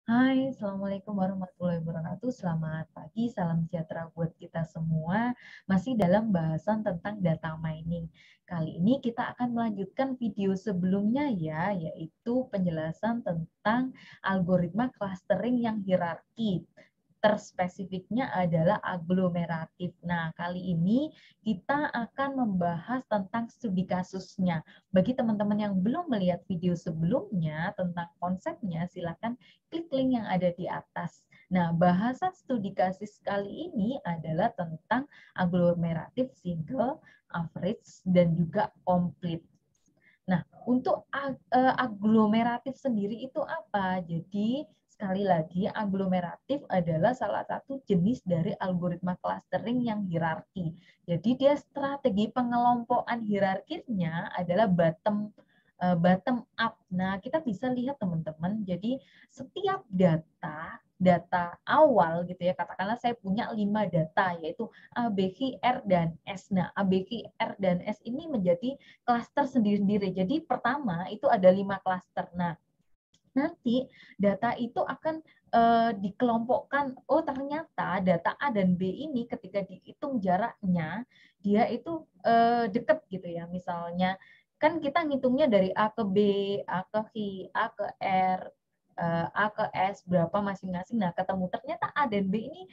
Hai, Assalamualaikum warahmatullahi wabarakatuh. Selamat pagi, salam sejahtera buat kita semua. Masih dalam bahasan tentang data mining. Kali ini kita akan melanjutkan video sebelumnya ya, yaitu penjelasan tentang algoritma clustering yang hierarki. Terspesifiknya adalah aglomeratif. Nah, kali ini kita akan membahas tentang studi kasusnya. Bagi teman-teman yang belum melihat video sebelumnya tentang konsepnya, silakan klik link yang ada di atas. Nah, bahasa studi kasus kali ini adalah tentang aglomeratif, single, average, dan juga complete. Nah, untuk aglomeratif sendiri itu apa? Jadi, sekali lagi, aglomeratif adalah salah satu jenis dari algoritma clustering yang hierarki. Jadi, dia strategi pengelompokan hierarkinya adalah bottom up. Nah, kita bisa lihat teman-teman, jadi setiap data awal gitu ya, katakanlah saya punya 5 data, yaitu A, B, Q, R, dan S. Nah, A, B, Q, R, dan S ini menjadi klaster sendiri-sendiri. Jadi pertama itu ada 5 klaster. Nah, nanti data itu akan dikelompokkan. Oh, ternyata data A dan B ini ketika dihitung jaraknya dia itu dekat gitu ya. Misalnya kan kita ngitungnya dari A ke B, A ke Q, A ke R, A ke S berapa masing-masing. Nah, ketemu ternyata A dan B ini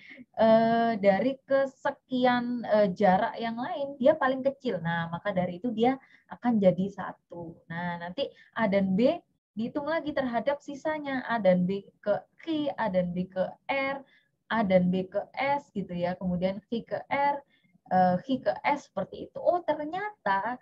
dari kesekian jarak yang lain dia paling kecil. Nah, maka dari itu dia akan jadi satu. Nah, nanti A dan B dihitung lagi terhadap sisanya A dan B ke Q, A dan B ke R, A dan B ke S gitu ya. Kemudian Q ke R, Q ke S seperti itu. Oh, ternyata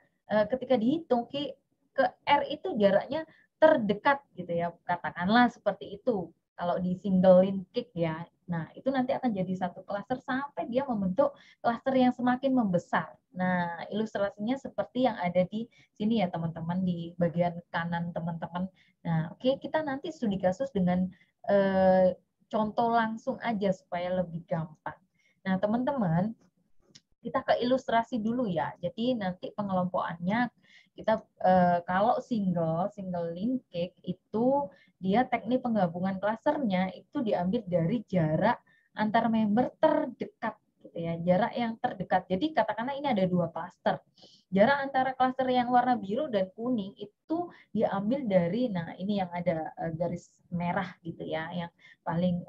ketika dihitung Q ke R itu jaraknya terdekat gitu ya, katakanlah seperti itu kalau di single link kick ya. Nah, itu nanti akan jadi satu klaster sampai dia membentuk klaster yang semakin membesar. Nah, ilustrasinya seperti yang ada di sini ya teman-teman, di bagian kanan teman-teman. Nah, oke, kita nanti studi kasus dengan contoh langsung aja supaya lebih gampang. Nah, teman-teman, kita ke ilustrasi dulu ya. Jadi nanti pengelompokannya kita kalau single link cake itu dia teknik penggabungan klasternya itu diambil dari jarak antar member terdekat gitu ya, jarak yang terdekat. Jadi katakanlah ini ada 2 klaster. Jarak antara klaster yang warna biru dan kuning itu diambil dari, nah ini yang ada garis merah gitu ya, yang paling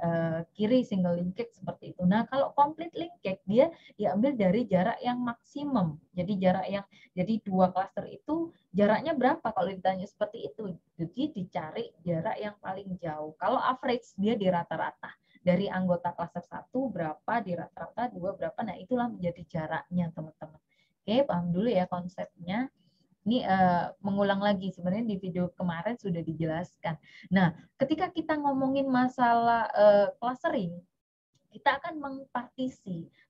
kiri single link cake seperti itu. Nah, kalau complete link cake dia diambil dari jarak yang maksimum. Jadi 2 klaster itu jaraknya berapa kalau ditanya seperti itu. Jadi dicari jarak yang paling jauh. Kalau average dia di rata-rata. Dari anggota klaster 1 berapa, di rata-rata 2 berapa. Nah, itulah menjadi jaraknya, teman-teman. Oke, paham dulu ya konsepnya. Ini mengulang lagi, sebenarnya di video kemarin sudah dijelaskan. Nah, ketika kita ngomongin masalah clustering, kita akan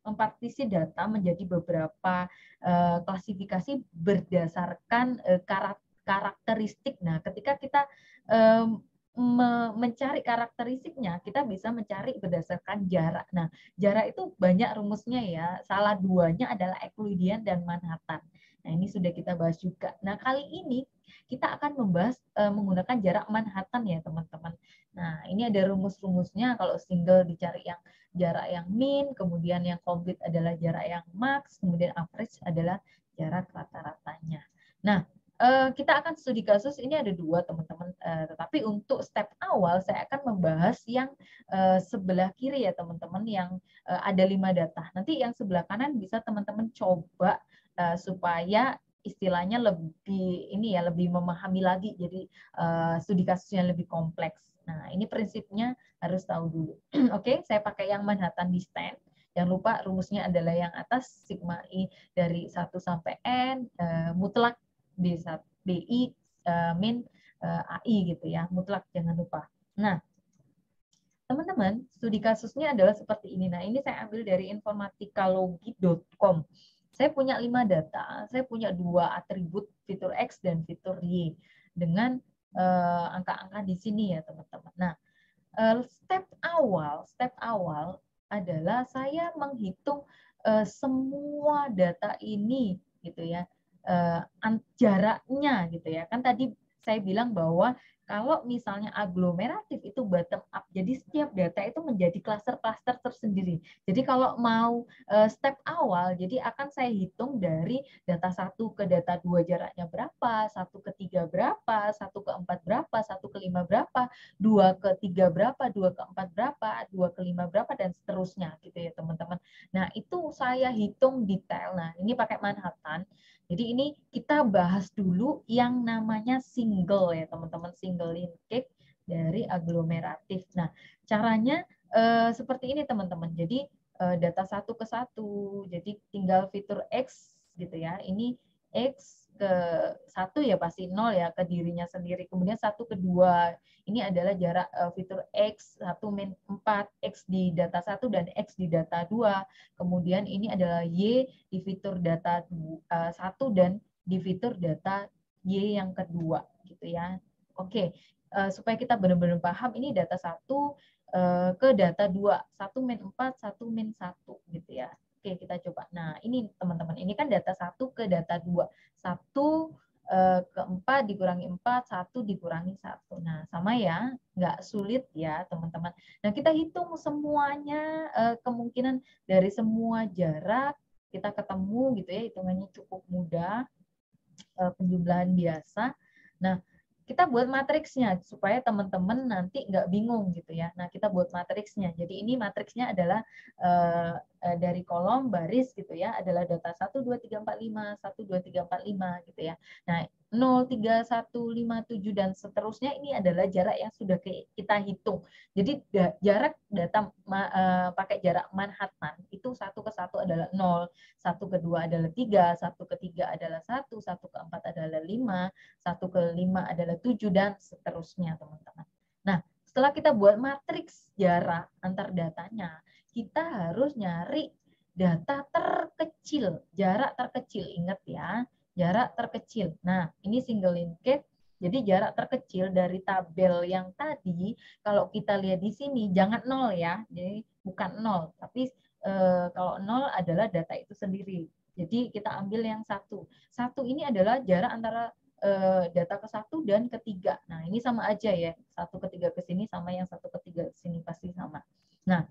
mempartisi data menjadi beberapa klasifikasi berdasarkan karakteristik. Nah, ketika kita mencari karakteristiknya, kita bisa mencari berdasarkan jarak. Nah, jarak itu banyak rumusnya ya. Salah duanya adalah Euclidean dan Manhattan. Nah, ini sudah kita bahas juga. Nah, kali ini kita akan membahas menggunakan jarak Manhattan ya, teman-teman. Nah, ini ada rumus-rumusnya. Kalau single dicari yang jarak yang min, kemudian yang komplit adalah jarak yang max, kemudian average adalah jarak rata-ratanya. Nah, kita akan studi kasus ini ada 2 teman-teman, tetapi untuk step awal saya akan membahas yang sebelah kiri ya teman-teman, yang ada 5 data. Nanti yang sebelah kanan bisa teman-teman coba supaya istilahnya lebih ini ya, lebih memahami lagi, jadi studi kasusnya lebih kompleks. Nah, ini prinsipnya harus tahu dulu. Oke, saya pakai yang Manhattan distance. Jangan lupa rumusnya adalah yang atas, sigma I dari 1 sampai N, mutlak BI min AI gitu ya, mutlak jangan lupa. Nah, teman-teman, studi kasusnya adalah seperti ini. Nah, ini saya ambil dari informatikalogi.com. Saya punya 5 data, saya punya 2 atribut, fitur X dan fitur Y, dengan angka-angka di sini ya, teman-teman. Nah, step awal adalah saya menghitung semua data ini gitu ya, jaraknya gitu ya. Kan tadi saya bilang bahwa kalau misalnya aglomeratif itu bottom up, Jadi setiap data itu menjadi klaster-klaster tersendiri. Jadi kalau mau step awal, jadi akan saya hitung dari data 1 ke data 2 jaraknya berapa, 1 ke 3 berapa, 1 ke 4 berapa, 1 ke 5 berapa, 2 ke 3 berapa, 2 ke 4 berapa, 2 ke 5 berapa, dan seterusnya gitu ya teman-teman. Nah itu saya hitung detail. Nah ini pakai Manhattan. Jadi ini kita bahas dulu yang namanya single ya teman-teman, single linkage dari aglomeratif. Nah caranya seperti ini teman-teman. Jadi data 1 ke 1, jadi tinggal fitur X gitu ya. Ini X ke 1 ya pasti 0 ya ke dirinya sendiri. Kemudian 1 ke 2, ini adalah jarak fitur X 1 min 4, X di data 1 dan X di data 2. Kemudian ini adalah Y di fitur data 1 dan di fitur data Y yang kedua gitu ya. Oke, supaya kita benar-benar paham ini data 1 ke data 2, 1 min 4, 1 min 1 gitu ya. Oke, kita coba. Nah, ini teman-teman, ini kan data 1 ke data 2. 1 ke 4 dikurangi 4, 1 dikurangi 1. Nah, sama ya, nggak sulit ya teman-teman. Nah, kita hitung semuanya, kemungkinan dari semua jarak, kita ketemu gitu ya, hitungannya cukup mudah, penjumlahan biasa. Nah, kita buat matriksnya supaya teman-teman nanti nggak bingung gitu ya. Nah, kita buat matriksnya. Jadi ini matriksnya adalah dari kolom baris gitu ya, adalah data 1, 2, 3, 4, 5, 1, 2, 3, 4, 5 gitu ya. Nah, 0, 3, 1, 5, 7 dan seterusnya ini adalah jarak yang sudah kita hitung. Jadi jarak data pakai jarak Manhattan itu 1 ke 1 adalah 0, 1 ke 2 adalah 3, 1 ke 3 adalah 1, 1 ke 4 adalah 5, 1 ke 5 adalah 7, dan seterusnya teman-teman. Nah, setelah kita buat matriks jarak antar datanya, kita harus nyari data terkecil, jarak terkecil, ingat ya, jarak terkecil. Nah, ini single linkage, jadi jarak terkecil dari tabel yang tadi, kalau kita lihat di sini, jangan 0 ya, jadi bukan 0, tapi kalau 0 adalah data itu sendiri. Jadi kita ambil yang 1. 1 ini adalah jarak antara data ke 1 dan ketiga. Nah, ini sama aja ya. 1 ke 3 ke sini sama yang 1 ke 3 ke sini pasti sama. Nah,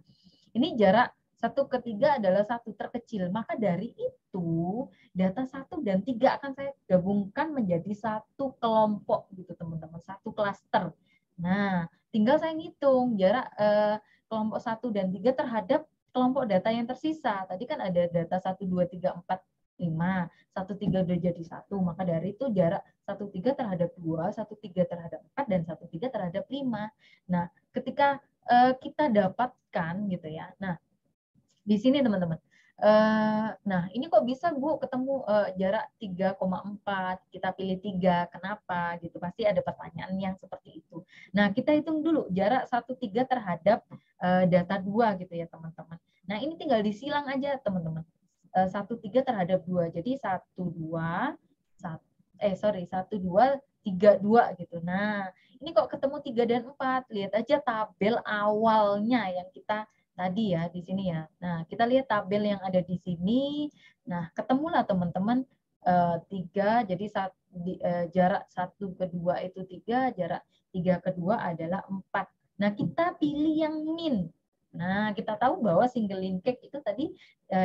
ini jarak 1 ke 3 adalah 1 terkecil. Maka dari itu, data 1 dan 3 akan saya gabungkan menjadi satu kelompok gitu teman-teman, satu klaster. Nah, tinggal saya ngitung jarak kelompok 1 dan 3 terhadap kelompok data yang tersisa. Tadi kan ada data 1, 2, 3, 4, 5. 1, 3 udah jadi 1. Maka dari itu jarak 1, 3 terhadap 2, 1, 3 terhadap 4, dan 1, 3 terhadap 5. Nah, ketika kita dapatkan gitu ya. Nah, di sini teman-teman. Nah, ini kok bisa Bu ketemu jarak 3,4, kita pilih 3, kenapa gitu. Pasti ada pertanyaan yang seperti itu. Nah, kita hitung dulu jarak 1, 3 terhadap data 2 gitu ya teman-teman. Nah, ini tinggal disilang aja teman-teman. 1, 3 terhadap 2. Jadi 1, 2, 1, 2, 3, 2 gitu. Nah, ini kok ketemu 3 dan 4. Lihat aja tabel awalnya yang kita tadi ya di sini ya. Nah, kita lihat tabel yang ada di sini. Nah, ketemulah teman-teman 3, jadi jarak 1 ke 2 itu 3, jarak 3 ke 2 adalah 4. Nah, kita pilih yang min. Nah, kita tahu bahwa single linkage itu tadi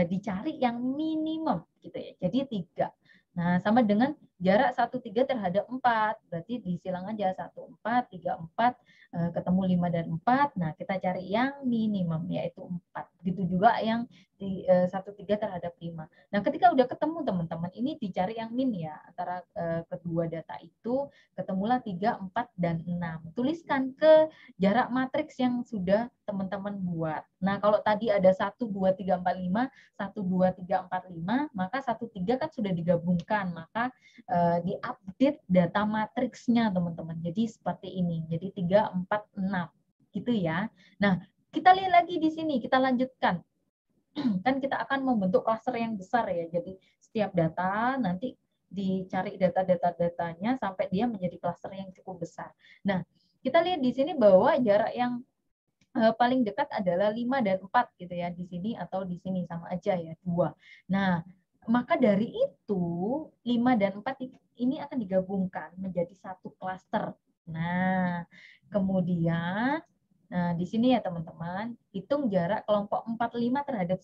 dicari yang minimum gitu ya. Jadi 3. Nah, sama dengan jarak 1, 3 terhadap 4. Berarti disilang aja 1, 4, 3, 4, ketemu 5 dan 4. Nah, kita cari yang minimum yaitu 4. Begitu juga yang di 1, 3 terhadap 5. Nah, ketika udah ketemu teman-teman, ini dicari yang min ya. Antara kedua data itu ketemulah 3, 4, dan 6. Tuliskan ke jarak matriks yang sudah teman-teman buat. Nah, kalau tadi ada 1, 2, 3, 4, 5, 1, 2, 3, 4, 5, maka 1, 3 kan sudah digabungkan. Maka diupdate data matriksnya teman-teman. Jadi seperti ini. Jadi 3, 4, 6 gitu ya. Nah, kita lihat lagi di sini, kita lanjutkan. Kan kita akan membentuk klaster yang besar ya. Jadi setiap data nanti dicari data-datanya sampai dia menjadi klaster yang cukup besar. Nah, kita lihat di sini bahwa jarak yang paling dekat adalah 5 dan 4 gitu ya, di sini atau di sini sama aja ya, 2. Nah, maka dari itu 5 dan 4 ini akan digabungkan menjadi satu klaster. Nah, kemudian Nah, di sini ya teman-teman, hitung jarak kelompok 45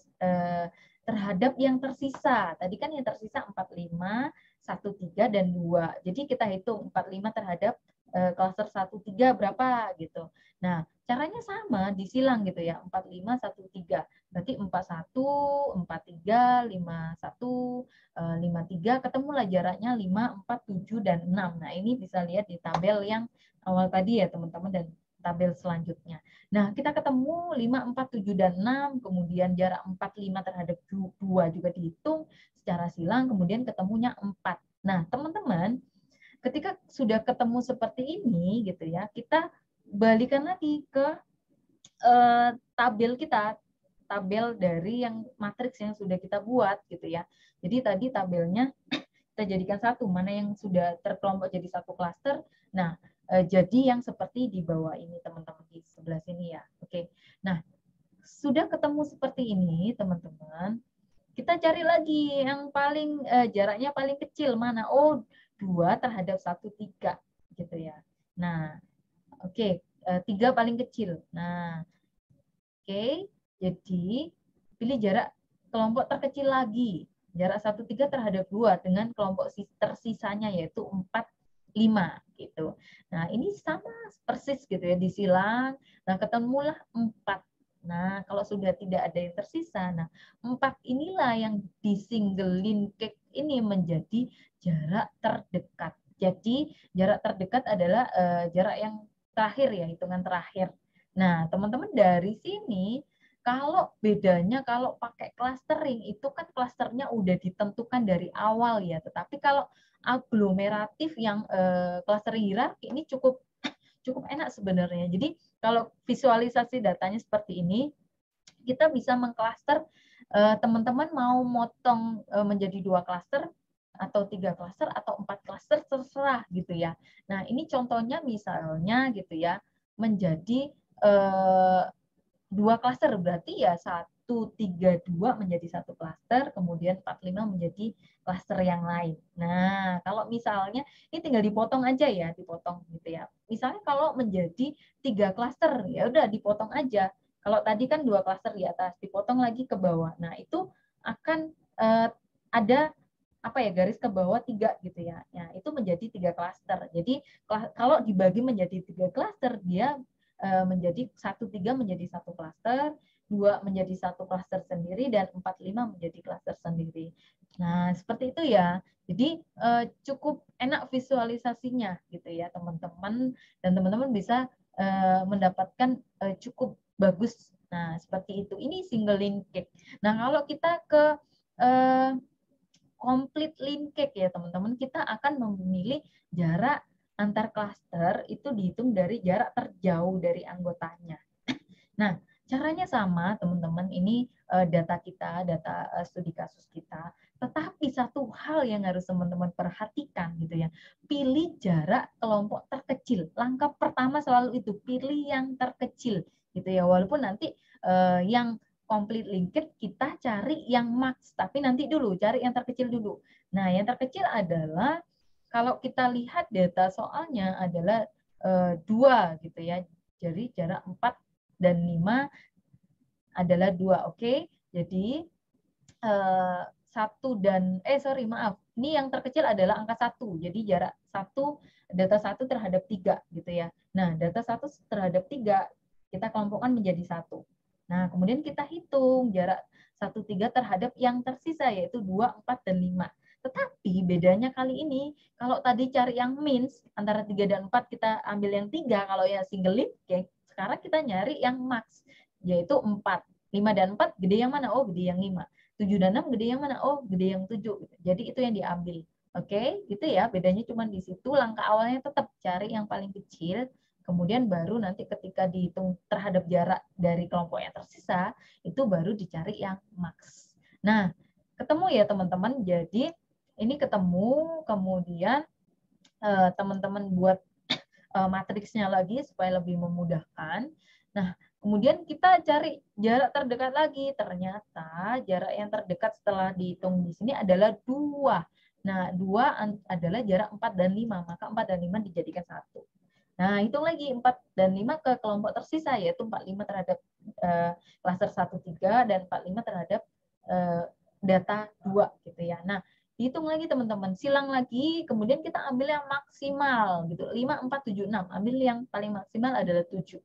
terhadap yang tersisa. Tadi kan yang tersisa 45, 1, 3, dan 2. Jadi kita hitung 45 terhadap klaster 1, 3 berapa gitu. Nah, caranya sama, disilang gitu ya, 45, 1, 3. Berarti 41, 43, 51, 53, ketemulah jaraknya 5, 4, 7, dan 6. Nah, ini bisa lihat di tabel yang awal tadi ya teman-teman, dan tabel selanjutnya. Nah, kita ketemu 5, 4, 7, dan 6, kemudian jarak 45 terhadap 2 juga dihitung secara silang, kemudian ketemunya 4. Nah, teman-teman, ketika sudah ketemu seperti ini gitu ya, kita balikan lagi ke tabel kita, tabel dari yang matriks yang sudah kita buat gitu ya. Jadi tadi tabelnya kita jadikan satu, mana yang sudah terkelompok jadi satu klaster. Nah, jadi yang seperti di bawah ini teman-teman, di sebelah sini ya. Oke. Nah, sudah ketemu seperti ini teman-teman, kita cari lagi yang paling jaraknya paling kecil mana? Oh, 2 terhadap 1, 3 gitu ya. Nah, oke, 3 paling kecil. Nah, oke, jadi pilih jarak kelompok terkecil lagi. Jarak 1, 3 terhadap 2 dengan kelompok tersisanya yaitu 4, 5 gitu. Nah, ini sama persis gitu ya, disilang. Nah, ketemulah 4. Nah, kalau sudah tidak ada yang tersisa, nah 4 inilah yang di single linkage ini menjadi jarak terdekat. Jadi, jarak terdekat adalah jarak yang terakhir ya, hitungan terakhir. Nah, teman-teman dari sini, kalau bedanya kalau pakai clustering, itu kan klasternya udah ditentukan dari awal ya. Tetapi kalau aglomeratif yang clustering hierarki ini cukup enak sebenarnya. Jadi kalau visualisasi datanya seperti ini, kita bisa mengklaster, teman-teman mau motong menjadi 2 klaster atau 3 klaster atau 4 klaster, terserah gitu ya. Nah, ini contohnya misalnya gitu ya, menjadi 2 klaster, berarti ya 1, 3, 2 menjadi 1 klaster, kemudian 4, 5 menjadi klaster yang lain. Nah, kalau misalnya ini tinggal dipotong aja ya, dipotong gitu ya. Misalnya kalau menjadi 3 klaster, ya udah dipotong aja. Kalau tadi kan 2 klaster di atas, dipotong lagi ke bawah. Nah, itu akan ada apa ya, garis ke bawah 3 gitu ya. Nah, itu menjadi 3 klaster. Jadi kalau dibagi menjadi 3 klaster, dia menjadi 1, 3 menjadi 1 klaster, 2 menjadi 1 klaster sendiri, dan 4, 5 menjadi klaster sendiri. Nah, seperti itu ya. Jadi cukup enak visualisasinya gitu ya teman-teman, dan teman-teman bisa mendapatkan cukup bagus. Nah, seperti itu. Ini single linkage. Nah, kalau kita ke complete linkage ya teman-teman, kita akan memilih jarak antar klaster itu dihitung dari jarak terjauh dari anggotanya. Nah, caranya sama teman-teman, ini data kita, data studi kasus kita, tetapi satu hal yang harus teman-teman perhatikan gitu ya, pilih jarak kelompok terkecil. Langkah pertama selalu itu, pilih yang terkecil gitu ya, walaupun nanti yang complete linkage kita cari yang max, tapi nanti dulu cari yang terkecil dulu. Nah, yang terkecil adalah kalau kita lihat data soalnya adalah 2 gitu ya. Jadi jarak 4 dan 5 adalah 2. Oke. Jadi 1 dan maaf. Ini yang terkecil adalah angka 1. Jadi jarak 1, data 1 terhadap 3 gitu ya. Nah, data 1 terhadap 3 kita kelompokkan menjadi 1. Nah, kemudian kita hitung jarak 1, 3 terhadap yang tersisa yaitu 2, 4, dan 5. Tetapi bedanya kali ini, kalau tadi cari yang means, antara 3 dan 4 kita ambil yang 3, kalau yang single linkage, sekarang kita nyari yang max, yaitu 4. 5 dan 4, gede yang mana? Oh, gede yang 5. 7 dan 6, gede yang mana? Oh, gede yang 7. Jadi itu yang diambil. Oke, gitu ya. Bedanya cuma di situ, langkah awalnya tetap cari yang paling kecil, kemudian baru nanti ketika dihitung terhadap jarak dari kelompok yang tersisa, itu baru dicari yang max. Nah, ketemu ya teman-teman. Jadi ini ketemu, kemudian teman-teman buat matriksnya lagi supaya lebih memudahkan. Nah, kemudian kita cari jarak terdekat lagi. Ternyata jarak yang terdekat setelah dihitung di sini adalah 2. Nah, 2 adalah jarak 4 dan 5, maka 4 dan 5 dijadikan 1. Nah, hitung lagi 4 dan 5 ke kelompok tersisa, yaitu 45 terhadap klaster 1, 3, dan 45 terhadap data 2 gitu ya. Nah, hitung lagi teman-teman, silang lagi, kemudian kita ambil yang maksimal gitu. 5, 4, 7, 6. Ambil yang paling maksimal adalah 7.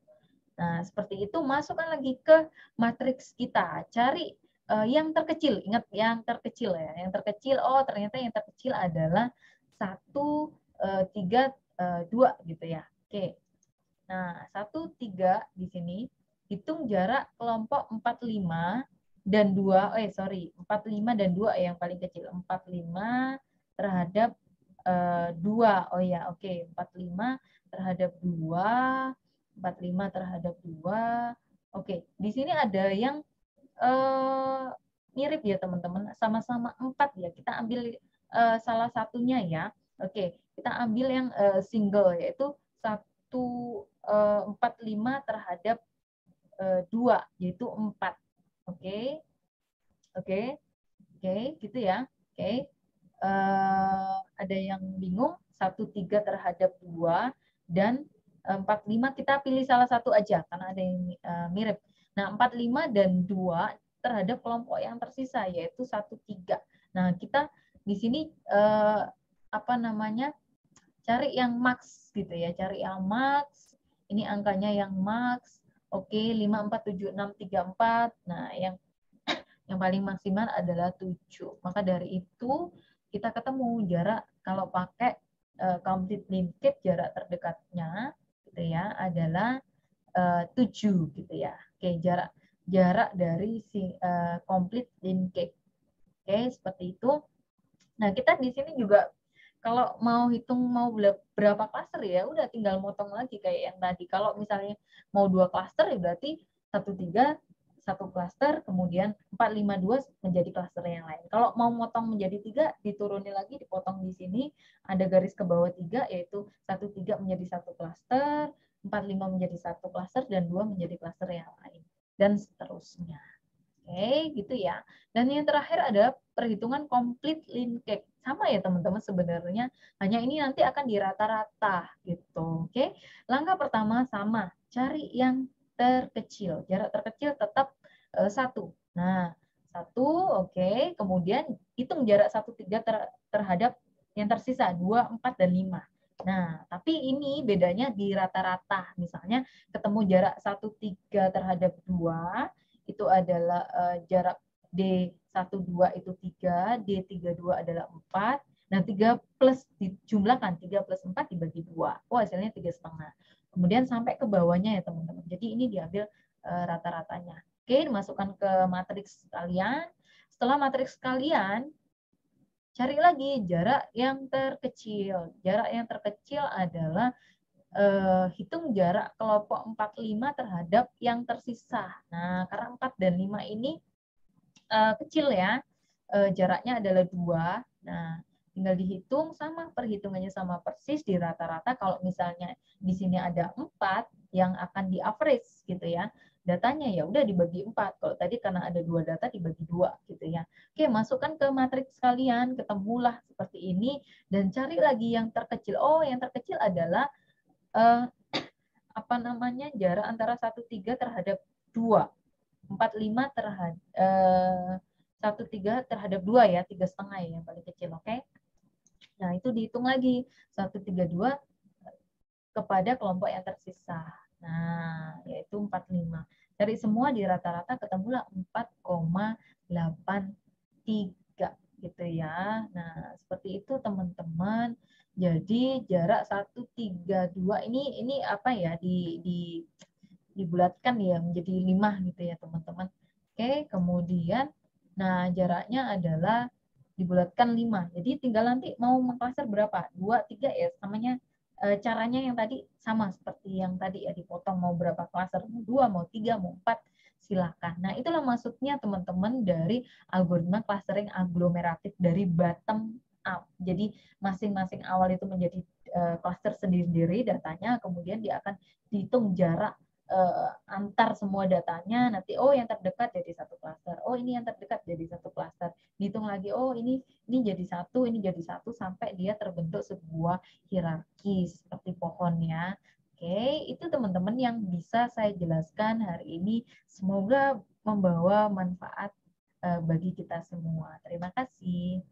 Nah, seperti itu, masukkan lagi ke matriks kita. Cari yang terkecil. Ingat yang terkecil ya. Yang terkecil, oh ternyata yang terkecil adalah 1, 3, 2 gitu ya. Oke. Nah, 1, 3 di sini hitung jarak kelompok 45 dan 2, 45 dan 2 yang paling kecil. 45 terhadap 2. Oh ya, oke. 45 terhadap 2, 45 terhadap 2. Oke, di sini ada yang mirip ya teman-teman, sama-sama 4 ya. Kita ambil salah satunya ya. Oke, kita ambil yang single, yaitu 145 terhadap 2, yaitu 4. Oke, oke, oke, gitu ya. Oke, ada yang bingung, 1,3 terhadap 2, dan 45 kita pilih salah satu aja, karena ada yang mirip. Nah, 45 dan 2 terhadap kelompok yang tersisa, yaitu 1,3. Nah, kita di sini cari yang max gitu ya, cari yang max. Ini angkanya yang max. Oke, 5, 4, 7, 6, 3, 4. Nah, yang paling maksimal adalah 7. Maka dari itu kita ketemu jarak kalau pakai complete linkage, jarak terdekatnya gitu ya adalah 7 gitu ya. Oke, jarak dari si complete linkage. Oke, seperti itu. Nah, kita di sini juga kalau mau hitung mau berapa klaster ya udah tinggal motong lagi kayak yang tadi. Kalau misalnya mau 2 klaster ya berarti 1,3 1 klaster, kemudian 452 menjadi klaster yang lain. Kalau mau motong menjadi 3, dituruni lagi, dipotong di sini, ada garis ke bawah 3, yaitu 1,3 menjadi 1 klaster, 45 menjadi 1 klaster, dan 2 menjadi klaster yang lain. Dan seterusnya. Oke, gitu ya. Dan yang terakhir ada perhitungan complete linkage. Sama ya teman-teman sebenarnya, hanya ini nanti akan dirata-rata gitu. Oke. Langkah pertama sama, cari yang terkecil. Jarak terkecil tetap 1. Nah, 1, oke. Kemudian hitung jarak 1,3 terhadap yang tersisa, 2, 4, dan 5. Nah, tapi ini bedanya di rata-rata. Misalnya ketemu jarak 1,3 terhadap 2, itu adalah jarak D12 itu 3, D32 adalah 4. Nah, 3 plus dijumlahkan, 3 plus 4 dibagi 2. Oh, hasilnya 3,5. Kemudian sampai ke bawahnya ya, teman-teman. Jadi ini diambil rata-ratanya. Oke, dimasukkan ke matriks kalian. Setelah matriks kalian, cari lagi jarak yang terkecil. Jarak yang terkecil adalah hitung jarak kelompok 45 terhadap yang tersisa. Nah, karena 4 dan 5 ini kecil ya, jaraknya adalah 2. Nah, tinggal dihitung, sama perhitungannya sama persis di rata-rata. Kalau misalnya di sini ada 4 yang akan di average gitu ya, datanya ya udah dibagi 4. Kalau tadi karena ada 2 data dibagi 2 gitu ya. Oke, masukkan ke matriks kalian, ketemulah seperti ini, dan cari lagi yang terkecil. Oh, yang terkecil adalah jarak antara 1,3 terhadap 2. 45 terhadap 1,3 terhadap 2 ya, 3,5 ya yang paling kecil, oke? Nah, itu dihitung lagi 1,32 kepada kelompok yang tersisa. Nah, yaitu 45. Dari semua di rata-rata ketemulah 4,83 gitu ya. Nah, seperti itu teman-teman. Jadi jarak 1,32 ini apa ya dibulatkan ya menjadi 5 gitu ya teman-teman. Oke, kemudian nah jaraknya adalah dibulatkan 5. Jadi tinggal nanti mau mengklaster berapa? 2, 3 ya, samanya caranya yang tadi sama seperti yang tadi ya, dipotong mau berapa klaster, mau 2, mau 3, mau 4, silakan. Nah, itulah maksudnya teman-teman dari algoritma clustering aglomeratif dari bottom up. Jadi masing-masing awal itu menjadi cluster sendiri-sendiri datanya, kemudian dia akan dihitung jarak antar semua datanya, nanti oh yang terdekat jadi satu klaster, oh ini yang terdekat jadi satu klaster, dihitung lagi, oh ini jadi satu, ini jadi satu, sampai dia terbentuk sebuah hierarki seperti pohonnya. Oke, itu teman-teman yang bisa saya jelaskan hari ini. Semoga membawa manfaat bagi kita semua. Terima kasih.